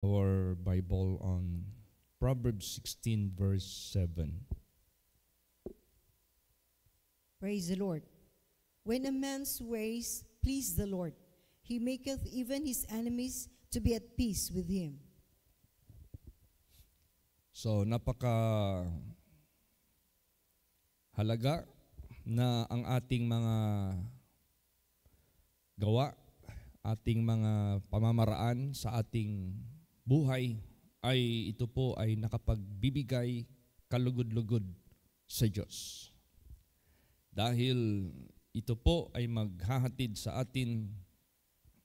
our Bible on Proverbs 16 verse 7. Praise the Lord. When a man's ways please the Lord, he maketh even his enemies to be at peace with him. So, napaka halaga na ang ating mga gawa, ating mga pamamaraan sa ating buhay ay ito po ay nakapagbibigay kalugod-lugod sa Diyos. Dahil ito po ay maghahatid sa atin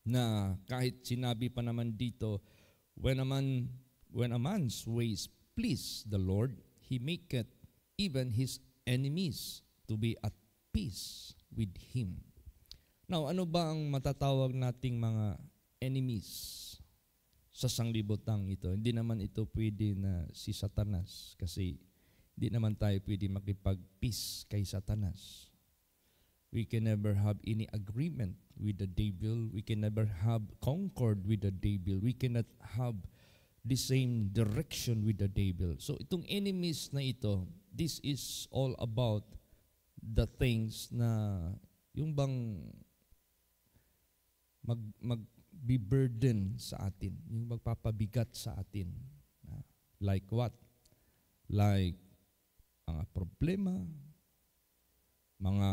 na kahit sinabi pa naman dito, when a man's ways please the Lord, he maketh even his enemies to be at peace with him. Now, ano ba ang matatawag nating mga enemies sa sanglibutang ito? Hindi naman ito pwede na si Satanas kasi hindi naman tayo pwede makipag-peace kay Satanas. We can never have any agreement with the devil. We can never have concord with the devil. We cannot have the same direction with the devil. So itong enemies na ito, this is all about the things na yung bang mag-be-burden sa atin, yung magpapabigat sa atin. Like what? Like mga problema, mga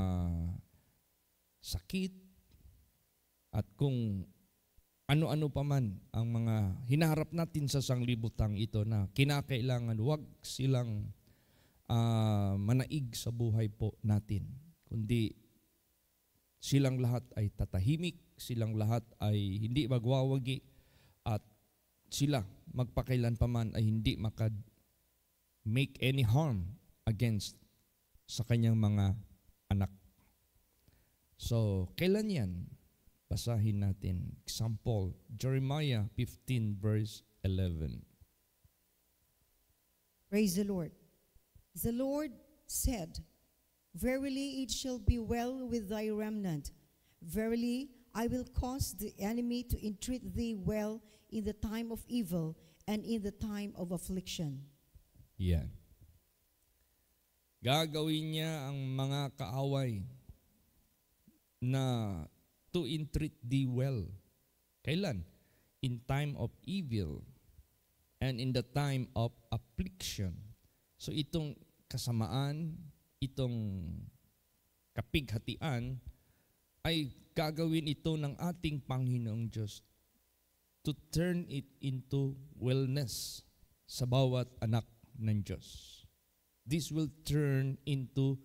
sakit, at kung ano-ano pa man ang mga hinaharap natin sa sanglibutang ito na kinakailangan wag silang manaig sa buhay po natin, kundi silang lahat ay tatahimik, silang lahat ay hindi magwawagi, at sila magpakailan pa man ay hindi make any harm against sa kanyang mga anak. So, kailan yan? Basahin natin. Example, Jeremiah 15 verse 11. Praise the Lord. The Lord said, verily it shall be well with thy remnant. Verily I will cause the enemy to entreat thee well in the time of evil and in the time of affliction. Yan. Gagawin niya ang mga kaaway na to entreat thee well. Kailan? In time of evil and in the time of affliction. So itong kasamaan, itong kapighatian ay gagawin ito ng ating Panginoong Diyos to turn it into wellness sa bawat anak ng Diyos. This will turn into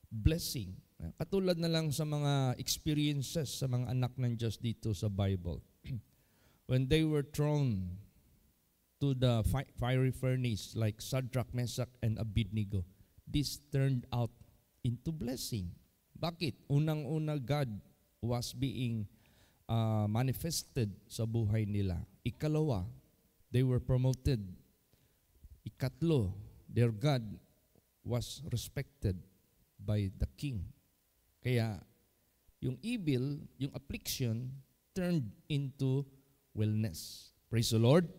blessing. Katulad na lang sa mga experiences sa mga anak ng Diyos dito sa Bible. When they were thrown to the fiery furnace like Shadrach, Meshach, and Abednego, this turned out into blessing. Bakit? Unang-una, God was being manifested sa buhay nila. Ikalawa, they were promoted. Ikatlo, their God was respected by the king. Kaya yung evil, yung affliction, turned into wellness. Praise the Lord.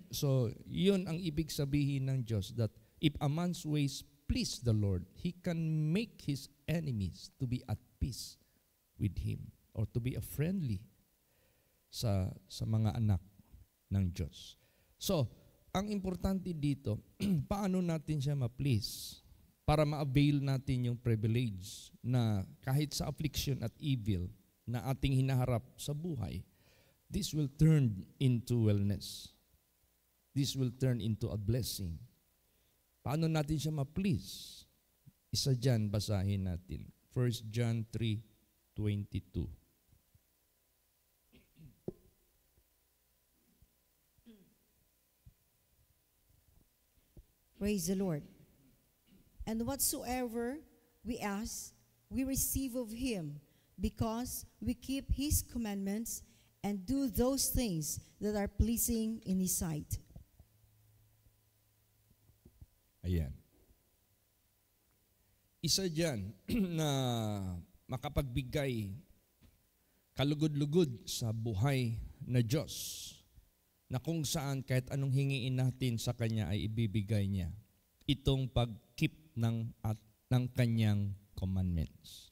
So, yun ang ibig sabihin ng Diyos, that if a man's ways please the Lord, he can make his enemies to be at peace with him or to be a friendly sa mga anak ng Diyos. So, ang importante dito, paano natin siya ma-please para ma-avail natin yung privilege na kahit sa affliction at evil na ating hinaharap sa buhay, this will turn into wellness. This will turn into a blessing. Paano natin siya ma-please? Isa dyan, basahin natin. 1 John 3:22. Praise the Lord. And whatsoever we ask, we receive of him, because we keep his commandments and do those things that are pleasing in his sight. Ayan. Isa dyan na makapagbigay kalugod-lugod sa buhay na Diyos na kung saan kahit anong hingiin natin sa Kanya ay ibibigay niya. Itong pag-keep ng Kanyang commandments.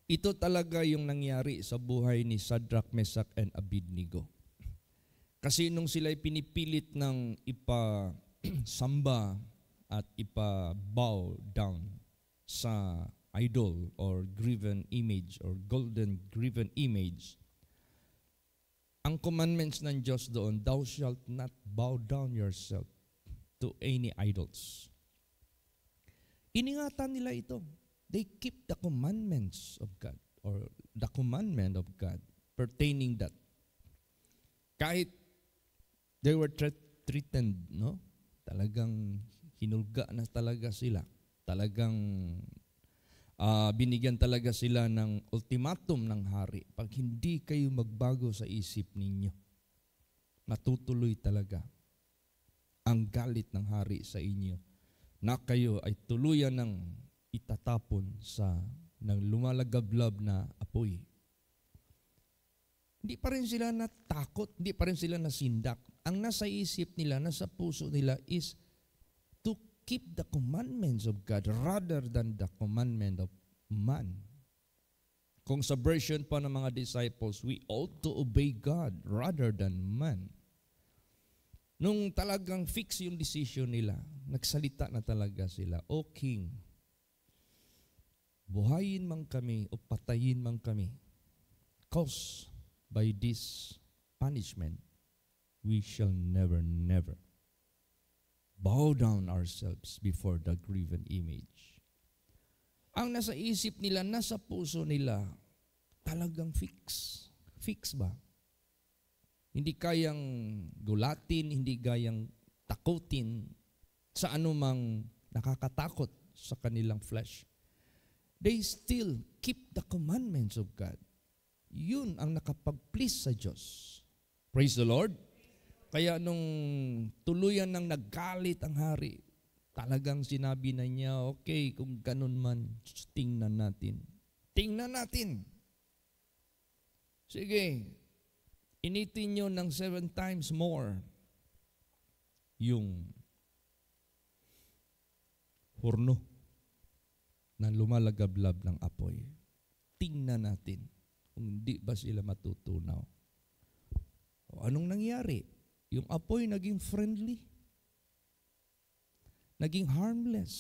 Ito talaga yung nangyari sa buhay ni Shadrach, Meshach, and Abednego. Kasi nung sila'y pinipilit ng samba at ipa-bow down sa idol or graven image or golden graven image, ang commandments ng Diyos doon, thou shalt not bow down yourself to any idols. Iningatan nila ito. They keep the commandments of God or the commandment of God pertaining that. Kahit they were threatened, no? Talagang hinulga na talaga sila. Talagang binigyan talaga sila ng ultimatum ng hari. Pag hindi kayo magbago sa isip ninyo, matutuloy talaga ang galit ng hari sa inyo na kayo ay tuluyan ng itatapon sa ng lumalagablab na apoy. Hindi pa rin sila natakot, hindi pa rin sila nasindak. Ang nasa isip nila, nasa puso nila is to keep the commandments of God rather than the commandment of man. Kung sa version pa ng mga disciples, we ought to obey God rather than man. Nung talagang fix yung decision nila, nagsalita na talaga sila, O King, buhayin man kami o patayin man kami, cause by this punishment, we shall never bow down ourselves before the graven image. Ang nasa isip nila, nasa puso nila, talagang fix. Fix ba? Hindi kayang gulatin, hindi kayang takutin sa anumang nakakatakot sa kanilang flesh. They still keep the commandments of God. Yun ang nakapag-please sa Diyos. Praise the Lord. Kaya nung tuluyan nang naggalit ang hari, talagang sinabi na niya, okay, kung ganun man, tingnan natin. Tingnan natin. Sige, initin nyo ng 7 times more yung hurno na lumalagablab ng apoy. Tingnan natin kung hindi ba sila matutunaw. O anong nangyari? Yung apoy naging friendly. Naging harmless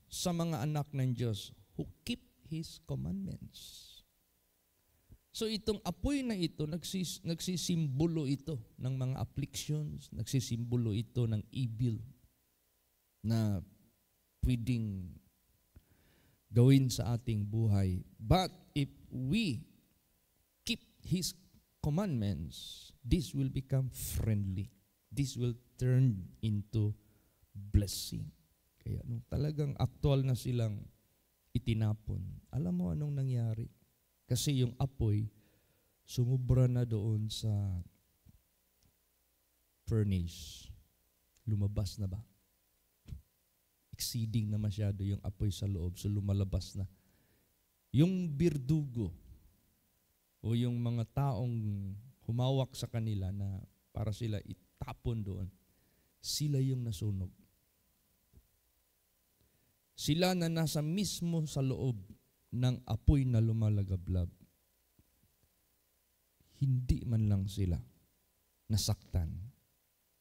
sa mga anak ng Diyos who keep His commandments. So itong apoy na ito, nagsisimbolo ito ng mga afflictions, nagsisimbolo ito ng evil na pwedeng gawin sa ating buhay. But if we keep His commandments, this will become friendly. This will turn into blessing. Kaya nung talagang aktual na silang itinapon, alam mo anong nangyari? Kasi yung apoy, sumubra na doon sa furnace. Lumabas na ba? Exceeding na masyado yung apoy sa loob, so lumalabas na. Yung birdugo, o yung mga taong humawak sa kanila na para sila itapon doon, sila yung nasunog. Sila na nasa mismo sa loob ng apoy na lumalagablab. Hindi man lang sila nasaktan.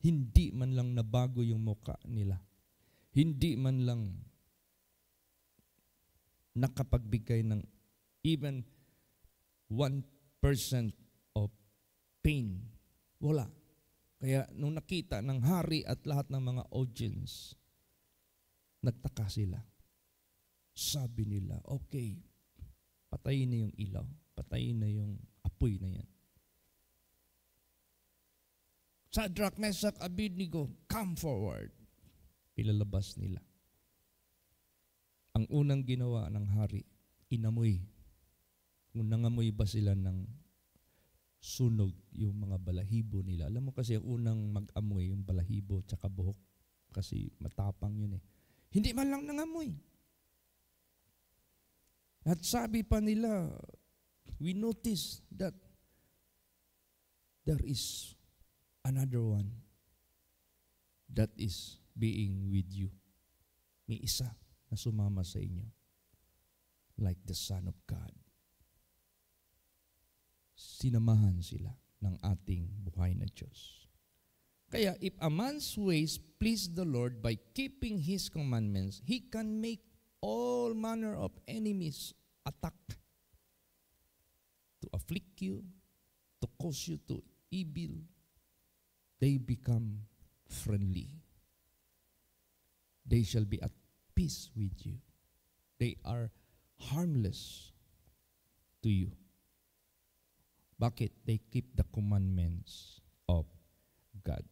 Hindi man lang nabago yung muka nila. Hindi man lang nakapagbigay ng even 1% of pain. Wala. Kaya nung nakita ng hari at lahat ng mga audience, nagtaka sila. Sabi nila, okay, patayin na yung ilaw, patayin na yung apoy na yan. Shadrach, Meshach, Abednego, come forward. Ilalabas nila. Ang unang ginawa ng hari, inamoy. Kung nangamoy ba sila ng sunog yung mga balahibo nila. Alam mo kasi ang unang mag-amoy yung balahibo tsaka buhok. Kasi matapang yun eh. Hindi man lang nangamoy. At sabi pa nila, we notice that there is another one that is being with you. May isa na sumama sa inyo, like the Son of God. Sinamahan sila ng ating buhay na Diyos. Kaya if a man's ways please the Lord by keeping His commandments, he can make all manner of enemies attack to afflict you, to cause you to evil. They become friendly. They shall be at peace with you. They are harmless to you. Bakit? They keep the commandments of God.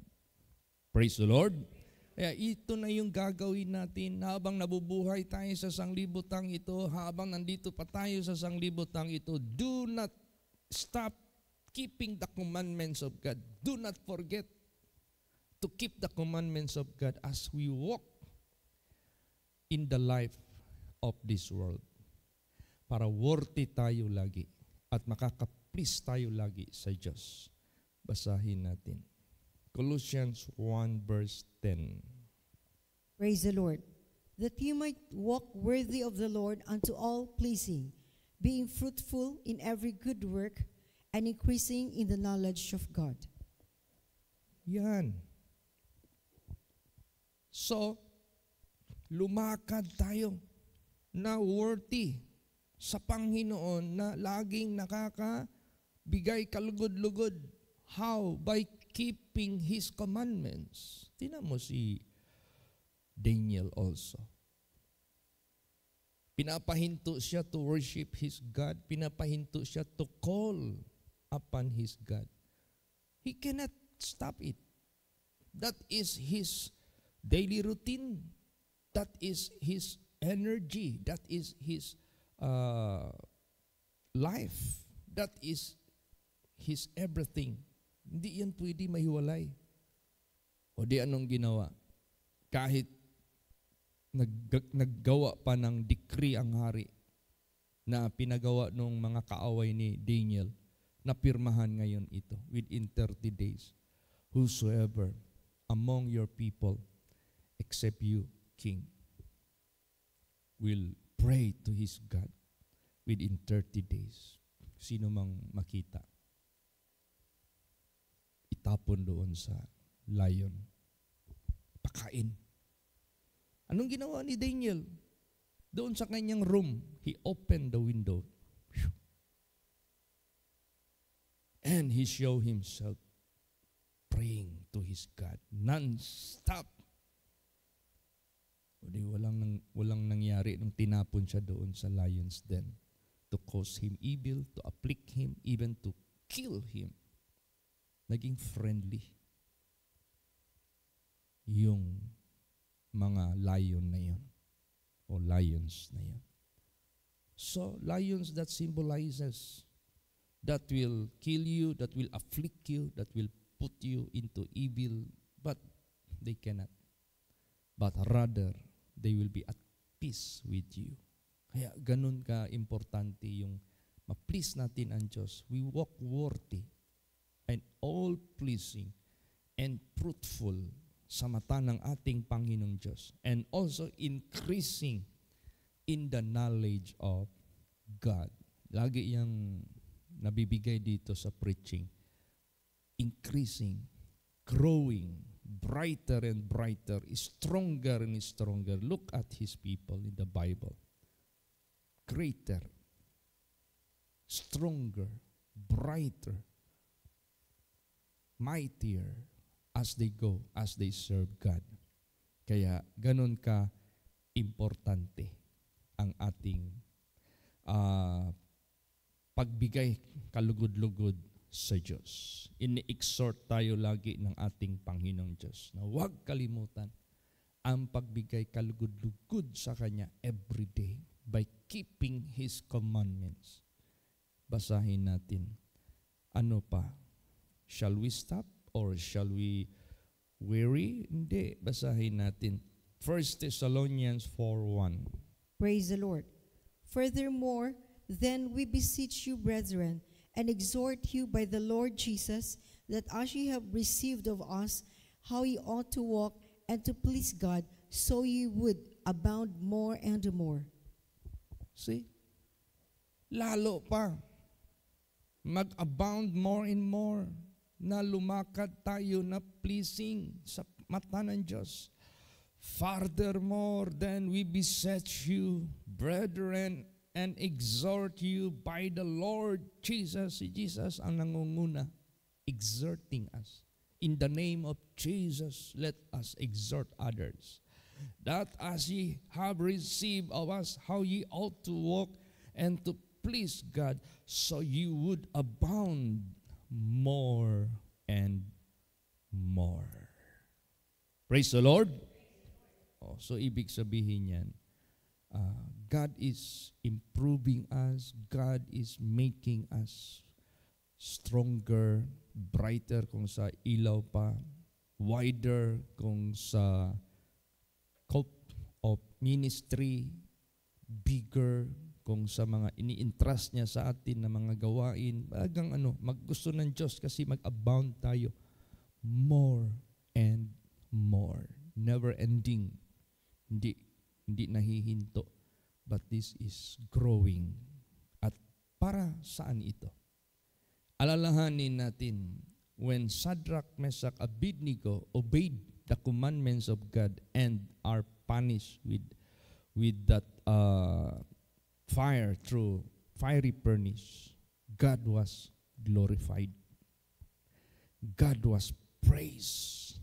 Praise the Lord. Kaya ito na yung gagawin natin habang nabubuhay tayo sa sanglibutang ito, habang nandito pa tayo sa sanglibutang ito. Do not stop keeping the commandments of God. Do not forget to keep the commandments of God as we walk in the life of this world. Para worthy tayo lagi at makaka-please tayo lagi sa Diyos. Basahin natin. Colossians 1 verse 10. Praise the Lord. That you might walk worthy of the Lord unto all pleasing, being fruitful in every good work, and increasing in the knowledge of God. Yan. So, lumakad tayo na worthy sa Panginoon na laging nakakabigay kalugod-lugod. How? By keeping His commandments. Tingnan mo si Daniel also. Pinapahinto siya to worship his God. Pinapahinto siya to call upon his God. He cannot stop it. That is his daily routine. That is his energy. That is his life. That is his everything. Hindi yan pwede mahiwalay. O di anong ginawa? Kahit naggawa pa ng decree ang hari na pinagawa ng mga kaaway ni Daniel, napirmahan ngayon ito within 30 days. Whosoever among your people, except you, king, will pray to his God within 30 days. Sino mang makita, itapon doon sa lion. Pakain. Anong ginawa ni Daniel? Doon sa kanyang room, he opened the window. And he showed himself praying to his God non-stop. Walang nangyari nung tinapon siya doon sa lion's den to cause him evil, to afflict him, even to kill him. Naging friendly yung mga lion na yun o lions na yun. So, lions that symbolizes that will kill you, that will afflict you, that will put you into evil, but they cannot. But rather, they will be at peace with you. Kaya ganun ka-importante yung ma-please natin ang Diyos. We walk worthy and all-pleasing and fruitful sa mata ng ating Panginoong Diyos, and also increasing in the knowledge of God. Lagi yung nabibigay dito sa preaching. Increasing, growing, brighter and brighter, stronger and stronger. Look at His people in the Bible. Greater, stronger, brighter, mightier, as they go, as they serve God. Kaya ganun ka importante ang ating pagbigay kalugod-lugod sa Diyos. Ini-exhort tayo lagi ng ating Panginoong Diyos na huwag kalimutan ang pagbigay kalugod-lugod sa Kanya every day by keeping His commandments. Basahin natin. Ano pa? Shall we stop? Or shall we weary? Hindi. Basahin natin. 1 Thessalonians 4:1. Praise the Lord. Furthermore, then we beseech you, brethren, and exhort you by the Lord Jesus, that as ye have received of us how ye ought to walk and to please God, so ye would abound more and more. See? Lalo pa. Mag-abound more and more. Na lumakad tayo na pleasing sa mata ng Diyos. Furthermore, then we beseech you, brethren, and exhort you by the Lord Jesus. Si Jesus ang nangunguna, exhorting us. In the name of Jesus, let us exhort others. That as ye have received of us how ye ought to walk and to please God, so you would abound more and more. Praise the Lord. So ibig sabihin yan, God is improving us. God is making us stronger, brighter kung sa ilaw pa, wider kung sa scope of ministry, bigger kung sa mga ini-entrust niya sa atin na mga gawain. Bagang maggusto ng Diyos kasi mag-abound tayo more and more. Never ending. Hindi nahihinto. But this is growing. At para saan ito? Alalahanin natin, when Shadrach, Meshach, Abednego obeyed the commandments of God and are punished with that fire through fiery furnace, God was glorified. God was praised.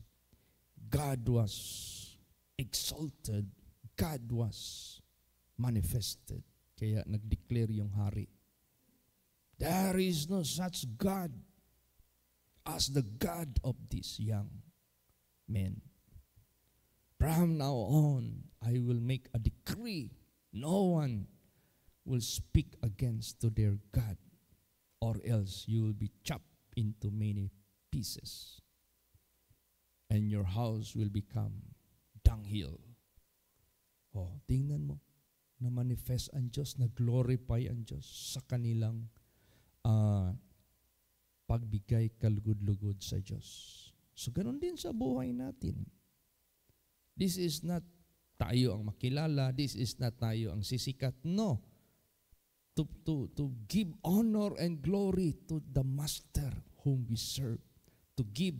God was exalted. God was manifested. Kaya nag-declare yung hari. There is no such God as the God of these young men. From now on, I will make a decree. No one will speak against to their God, or else you will be chopped into many pieces, and your house will become dunghill. Tingnan mo, na manifest ang Diyos, na glorify ang Diyos sa kanilang pagbigay kalugod-lugod sa Diyos. So ganun din sa buhay natin. This is not tayo ang makilala, this is not tayo ang sisikat. No. To give honor and glory to the Master whom we serve. To give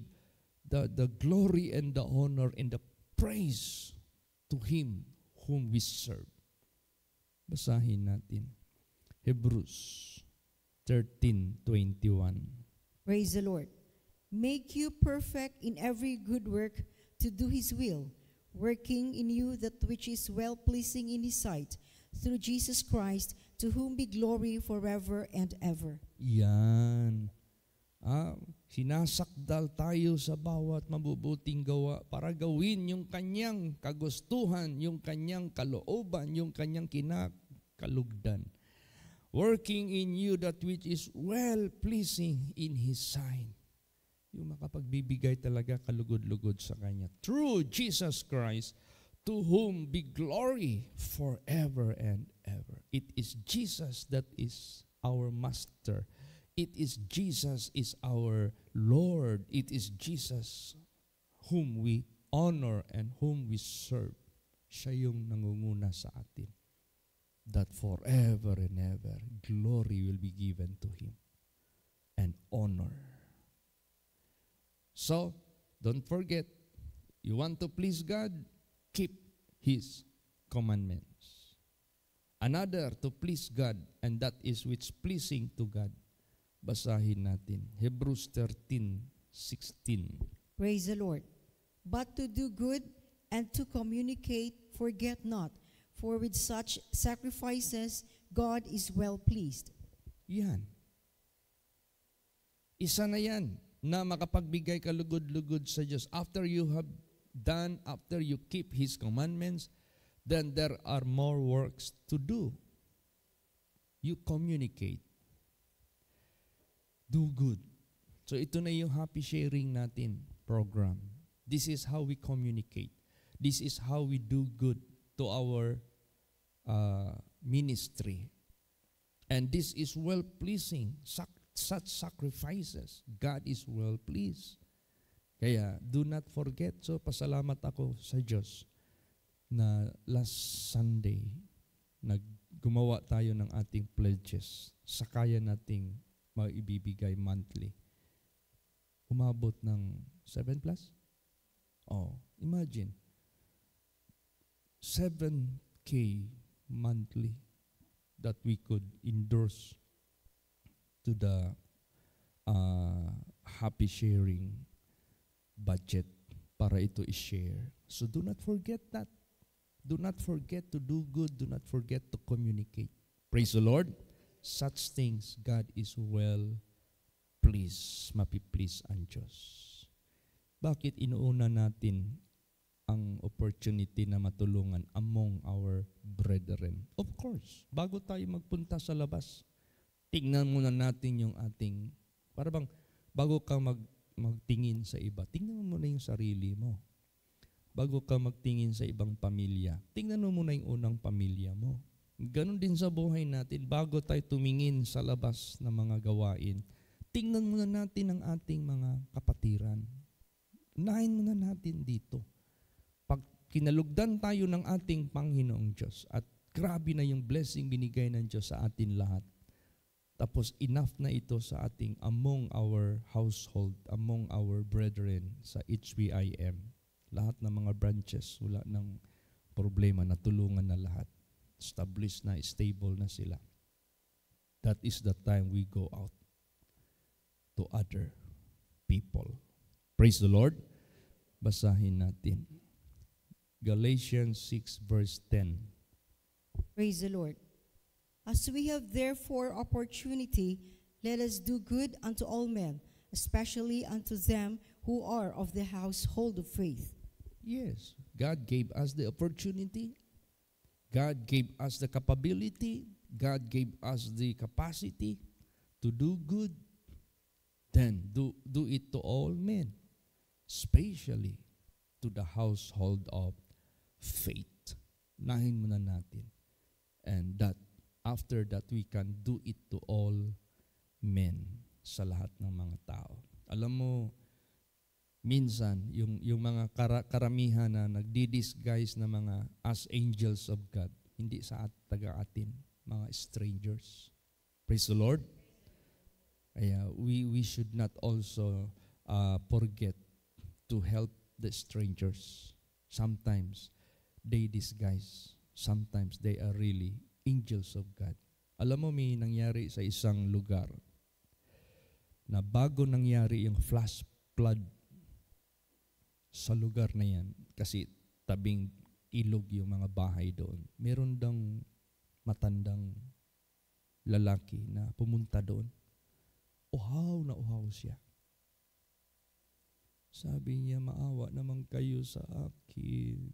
the glory and the honor and the praise to Him whom we serve. Basahin natin. Hebrews 13:21. Praise the Lord. Make you perfect in every good work to do His will, working in you that which is well-pleasing in His sight, through Jesus Christ, to whom be glory forever and ever. Yan. Sinasakdal tayo sa bawat mabubuting gawa para gawin yung kanyang kagustuhan, yung kanyang kalooban, yung kanyang kinakalugdan. Working in you that which is well-pleasing in His sight. Yung makapagbibigay talaga kalugod-lugod sa Kanya. Through Jesus Christ, to whom be glory forever and ever. It is Jesus that is our Master. It is Jesus is our Lord. It is Jesus whom we honor and whom we serve. Siya yung nangunguna sa atin. That forever and ever, glory will be given to Him. And honor. So, don't forget, you want to please God, keep His commandments. Another to please God, and that is which pleasing to God. Basahin natin. Hebrews 13:16. Praise the Lord. But to do good and to communicate, forget not, for with such sacrifices God is well pleased. Yan. Isa na yan na makapagbigay ka lugod-lugod sa Diyos. After you have done, after you keep His commandments, then there are more works to do. You communicate. Do good. So ito na yung happy sharing natin program. This is how we communicate. This is how we do good to our ministry. And this is well-pleasing. such sacrifices, God is well pleased. Kaya, do not forget. So, pasalamat ako sa Diyos na last Sunday, gumawa tayo ng ating pledges sa kaya nating maibibigay monthly. Umabot ng 7 plus? Oh, imagine. 7K monthly that we could endorse to the happy sharing budget para ito i-share. So do not forget that. Do not forget to do good. Do not forget to communicate. Praise the Lord. Such things, God is well pleased. Mapiplease ang Diyos. Bakit inuuna natin ang opportunity na matulungan among our brethren? Of course, bago tayo magpunta sa labas, tingnan muna natin yung ating, para bang bago ka magtingin sa iba, tingnan mo muna yung sarili mo. Bago ka magtingin sa ibang pamilya, tingnan mo muna yung unang pamilya mo. Ganon din sa buhay natin, bago tayo tumingin sa labas ng mga gawain, tingnan muna natin ang ating mga kapatiran. Unahin muna natin dito. Pag kinalugdan tayo ng ating Panginoong Diyos at grabe na yung blessing binigay ng Diyos sa atin lahat, tapos enough na ito sa ating among our household, among our brethren sa HBIM. Lahat ng mga branches, wala ng problema, natulungan na lahat. Established na, stable na sila. That is the time we go out to other people. Praise the Lord. Basahin natin. Galatians 6 verse 10. Praise the Lord. As we have therefore opportunity, let us do good unto all men, especially unto them who are of the household of faith. Yes, God gave us the opportunity. God gave us the capability. God gave us the capacity to do good. Then do it to all men, especially to the household of faith. Unahin muna natin. And that after that, we can do it to all men, sa lahat ng mga tao. Alam mo, minsan, yung mga karamihan na nagdi-disguise na mga as angels of God, hindi sa taga-atin, mga strangers. Praise the Lord. Kaya we should not also forget to help the strangers. Sometimes, they disguise. Sometimes, they are really angels of God. Alam mo, may nangyari sa isang lugar na bago nangyari yung flash flood sa lugar na yan, kasi tabing ilog yung mga bahay doon, meron daw matandang lalaki na pumunta doon. Uhaw na uhaw siya. Sabi niya, maawa naman kayo sa akin.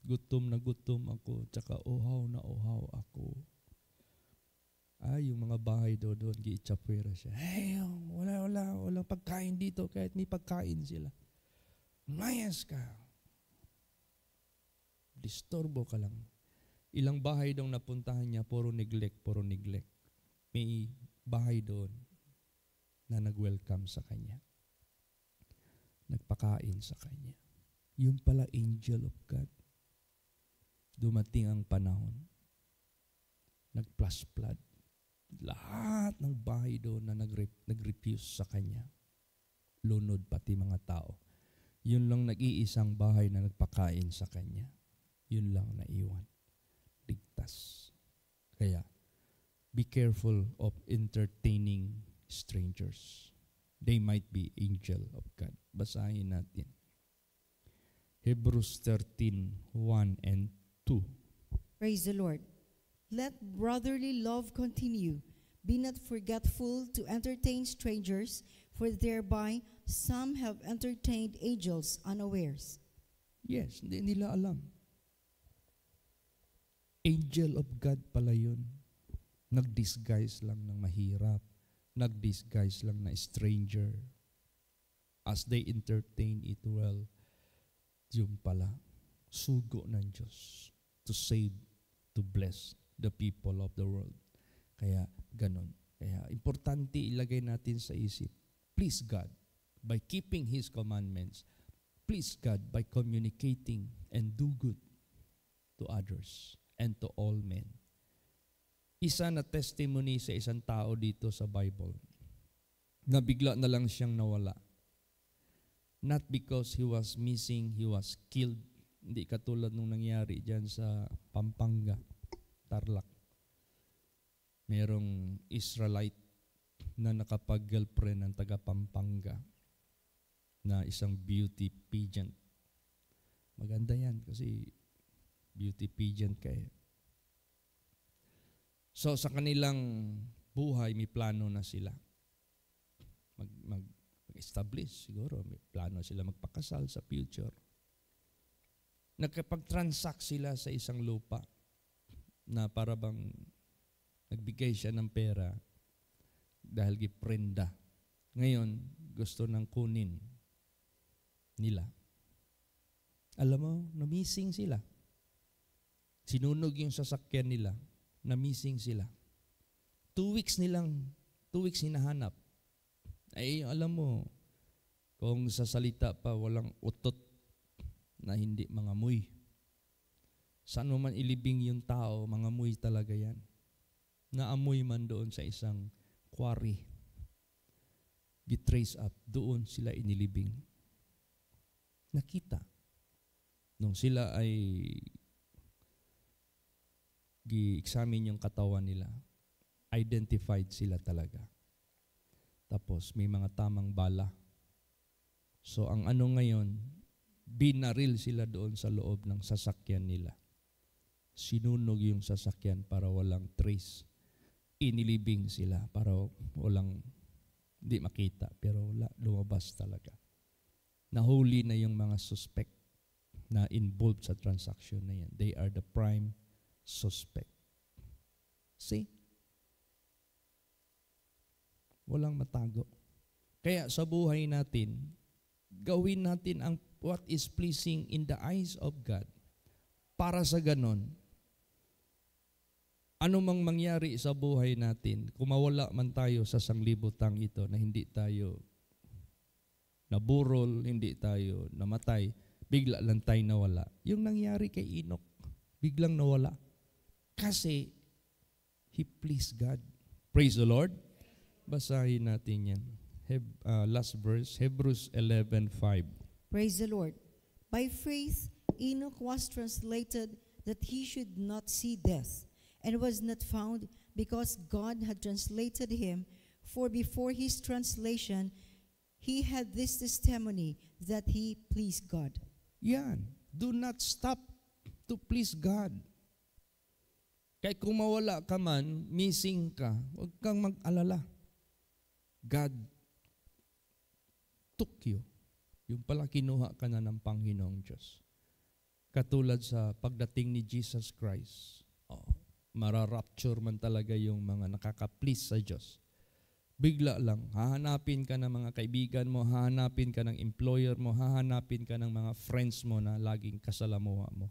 Gutom na gutom ako, tsaka uhaw na uhaw ako. Yung mga bahay doon, giitsapwera siya. Hey, walang pagkain dito, kahit may pagkain sila. Mayas ka. Disturbo ka lang. Ilang bahay doon napuntahan niya, puro neglect. May bahay doon na nag-welcome sa kanya. Nagpakain sa kanya. Yung pala angel of God. Dumating ang panahon. Nag-flash flood. Lahat ng bahay doon na nag-refuse sa kanya. Lunod pati mga tao. Yun lang nag-iisang bahay na nagpakain sa kanya. Yun lang naiwan. Ligtas. Kaya, be careful of entertaining strangers. They might be angel of God. Basahin natin. Hebrews 13, 1 and 2. Praise the Lord. Let brotherly love continue. Be not forgetful to entertain strangers, for thereby some have entertained angels unawares. Yes, hindi nila alam. Angel of God pala yun. Nag-disguise lang ng mahirap. Nag-disguise lang na stranger. As they entertain it well, yung pala, sugo ng Diyos to save, to bless the people of the world. Kaya, ganon. Kaya importante ilagay natin sa isip, please God by keeping His commandments. Please God by communicating and do good to others and to all men. Isa na testimony sa isang tao dito sa Bible na bigla na lang siyang nawala. Not because he was missing, he was killed. Hindi katulad nung nangyari dyan sa Pampanga, Tarlac. Merong Israelite na nakapag-girlfriend ng taga Pampanga na isang beauty pageant. Maganda yan kasi beauty pageant kayo. So sa kanilang buhay, may plano na sila. Mag-establish siguro. May plano sila magpakasal sa future. Nagkapag-transact sila sa isang lupa na para bang nagbigay siya ng pera dahil giprenda. Ngayon, gusto nang kunin nila. Alam mo, na-missing sila. Sinunog yung sasakyan nila. Na-missing sila. 2 weeks hinahanap. Ay, alam mo, kung sa salita pa, walang utot na hindi mangamoy. Saan mo man ilibing yung tao, mangamoy talaga yan. Naamoy man doon sa isang quarry. Gitrace up, doon sila inilibing. Nakita. Nung sila ay gi-examine yung katawan nila, identified sila talaga. Tapos may mga tamang bala. So ang ano ngayon, binaril sila doon sa loob ng sasakyan nila. Sinunog yung sasakyan para walang trace. Inilibing sila para walang, di makita, pero lumabas talaga. Nahuli na yung mga suspect na involved sa transaction na yan. They are the prime suspect. See? Walang matago. Kaya sa buhay natin, gawin natin ang what is pleasing in the eyes of God. Para sa ganon, ano mang mangyari sa buhay natin, kung mawala man tayo sa sanglibutang ito na hindi tayo naburol, hindi tayo namatay, bigla lang tayo nawala. Yung nangyari kay Enoch, biglang nawala. Kasi he pleased God. Praise the Lord. Basahin natin yan. Last verse, Hebrews 11:5. Praise the Lord. By faith, Enoch was translated that he should not see death, and was not found because God had translated him. For before his translation, he had this testimony that he pleased God. Yan. Do not stop to please God. Kaya kung mawala ka man, missing ka, huwag kang mag-alala. God took you. Yung pala kinuha ka na ng Panginoong Diyos. Katulad sa pagdating ni Jesus Christ, mararapture man talaga yung mga nakaka-please sa Diyos. Bigla lang, hahanapin ka ng mga kaibigan mo, hahanapin ka ng employer mo, hahanapin ka ng mga friends mo na laging kasalamuha mo.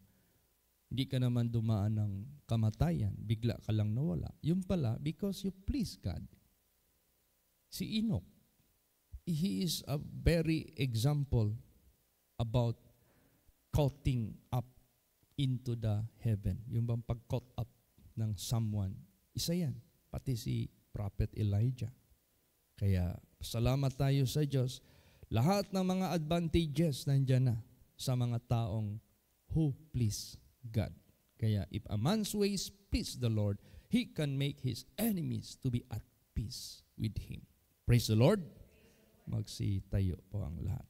Hindi ka naman dumaan ng kamatayan, bigla ka lang nawala. Yung pala, because you please God. Si Enoch, he is a very example about caughting up into the heaven. Yung bang pag-caught up ng someone, isa yan. Pati si Prophet Elijah. Kaya salamat tayo sa Diyos. Lahat ng mga advantages nandyan na sa mga taong who please God. Kaya if a man's ways please the Lord, he can make his enemies to be at peace with him. Praise the Lord. Magsitayo po ang lahat.